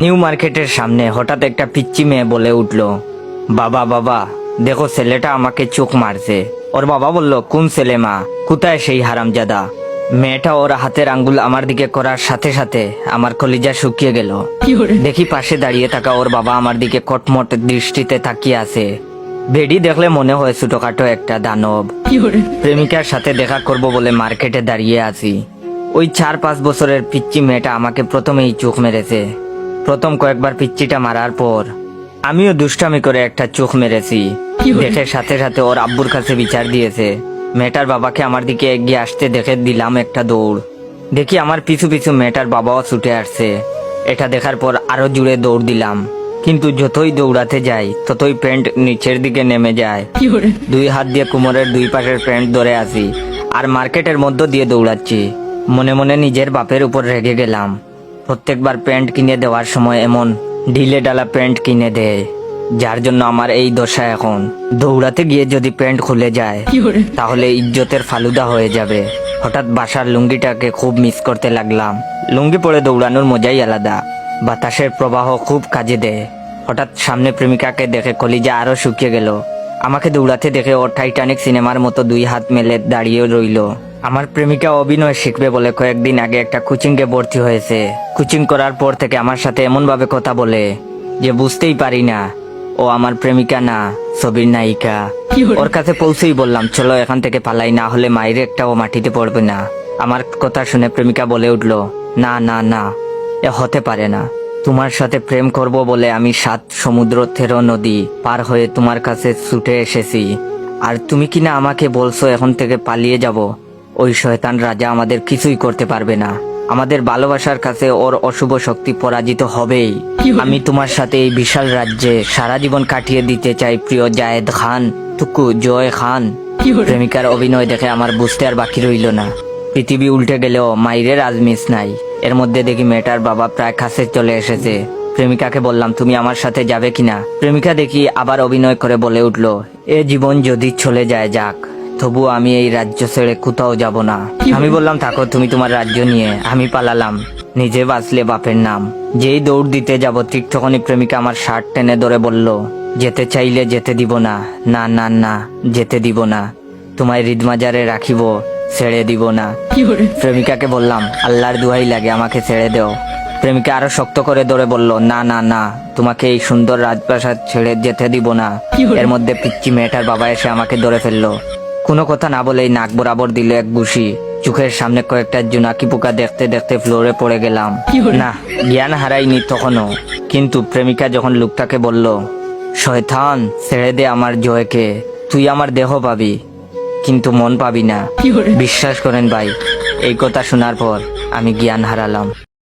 New মার্কেটের সামনে হঠাৎ একটা পিচ্চি মেয়ে বলে উঠলো, বাবা বাবা দেখো ছেলেটা আমাকে চোখ মারছে। ওর বাবা বলল, কোন ছেলে মা, কোথায় সেই হারামজাদা? মেয়েটা ওর হাতের আঙ্গুল আমার দিকে করার সাথে সাথে আমার কলিজা শুকিয়ে গেল। দেখি পাশে দাঁড়িয়ে থাকা ওর বাবা আমার দিকে কটমট দৃষ্টিতে তাকিয়ে আছে। বেডি দেখলে মনে হয় ছোটখাটো একটা দানব। প্রেমিকার সাথে দেখা করব বলে মার্কেটে দাঁড়িয়ে আছি। ওই 4-5 বছরের পিচ্চি মেয়েটা আমাকে প্রথমেই চোখ মেরেছে। প্রথম কয়েকবার পিচ্চিটা মারার পর আমিও দুষ্টামি করে একটা চোখ মেরেছি। দেখে সাথে সাথে ওর আব্বুর কাছে বিচার দিয়েছে। মেয়েটার বাবাকে আমার দিকে এগিয়ে আসতে দেখে দিলাম একটা দৌড়। দেখি আমার পিছু পিছু মেয়েটার বাবাও ছুটে আসছে। এটা দেখার পর আরো জুড়ে দৌড় দিলাম, কিন্তু যতই দৌড়াতে যাই ততই প্যান্ট নিচের দিকে নেমে যায়। 2 হাত দিয়ে কোমরের 2 পাশের প্যান্ট ধরে আছি আর মার্কেটের মধ্য দিয়ে দৌড়াচ্ছি। মনে মনে নিজের বাপের উপর রেগে গেলাম। প্রত্যেকবার প্যান্ট কিনে দেওয়ার সময় এমন ঢিলে ডালা প্যান্ট কিনে দেয়, যার জন্য আমার এই দশা এখন। দৌড়াতে গিয়ে যদি প্যান্ট খুলে যায় তাহলে ইজ্জতের ফালুদা হয়ে যাবে। হঠাৎ বাসার লুঙ্গিটাকে খুব মিস করতে লাগলাম। লুঙ্গি পরে দৌড়ানোর মজাই আলাদা, বাতাসের প্রবাহ খুব কাজে দেয়। হঠাৎ সামনে প্রেমিকাকে দেখে কলিজা আরো শুকিয়ে গেল। আমাকে দৌড়াতে দেখে ও টাইটানিক সিনেমার মতো 2 হাত মেলে দাঁড়িয়ে রইল। আমার প্রেমিকা অভিনয় শিখবে বলে কয়েকদিন আগে একটা কোচিংয়ে ভর্তি হয়েছে। কোচিং করার পর থেকে আমার সাথে এমন ভাবে কথা বলে যে বুঝতেই পারি না ও আমার প্রেমিকা না, ছবির নায়িকা। ওর কাছে পৌঁছেই বললাম, চলো এখান থেকে পালাই, না হলে মায়ের একটাও মাটিতে পড়বে না। আমার কথা শুনে প্রেমিকা বলে উঠলো, না না না, এ হতে পারে না। তোমার সাথে প্রেম করব বলে আমি 7 সমুদ্র 13 নদী পার হয়ে তোমার কাছে ছুটে এসেছি, আর তুমি কিনা আমাকে বলছো এখন থেকে পালিয়ে যাব। ওই শয়তান রাজা আমাদের কিছুই করতে পারবে না। আমাদের ভালোবাসার কাছে ওর অশুভ শক্তি পরাজিত হবেই। আমি তোমার সাথে এই বিশাল রাজ্যে সারা জীবন কাটিয়ে দিতে চাই প্রিয় জায়েদ খান, টুকু জয় খান। প্রেমিকার অভিনয় দেখে আমার বুঝতে আর বাকি রইল না। পৃথিবী উল্টে গেলেও মাইরের আজমিস নাই। এর মধ্যে দেখি মেয়েটার বাবা প্রায় কাছে চলে এসেছে। প্রেমিকাকে বললাম, তুমি আমার সাথে যাবে কিনা? প্রেমিকা দেখি আবার অভিনয় করে বলে উঠলো, এ জীবন যদি চলে যায় যাক, তবু আমি এই রাজ্য ছেড়ে কোথাও যাব না। আমি বললাম, থাকো তুমি তোমার রাজ্য নিয়ে, আমি পালালাম। নিজে বাঁচলে বাপের নাম। যেই দৌড় দিতে যাব ঠিক তখনই প্রেমিকা আমার শার্ট টেনে ধরে বলল, যেতে চাইলে যেতে দিব না, না না না যেতে দিব না, তোমায় হৃদমাজারে রাখিব, ছেড়ে দিব না। প্রেমিকাকে বললাম, আল্লাহর দুহাই লাগে আমাকে ছেড়ে দেও। প্রেমিকা আরো শক্ত করে ধরে বলল, না না না, তোমাকে এই সুন্দর রাজপ্রাসাদ ছেড়ে যেতে দিব না। এর মধ্যে পিচ্চি মেয়েটার বাবা এসে আমাকে ধরে ফেললো। কোনো কথা না বলেই নাক বরাবর দিল এক ঘুষি। চোখের সামনে কয়েকটা জোনাকি পোকা দেখতে দেখতে ফ্লোরে পড়ে গেলাম। না, জ্ঞান হারাইনি তখনও, কিন্তু প্রেমিকা যখন লোকটাকে বলল, শয়তান ছেড়ে দে আমার জয়কে, তুই আমার দেহ পাবি কিন্তু মন পাবি না। বিশ্বাস করেন ভাই, এই কথা শোনার পর আমি জ্ঞান হারালাম।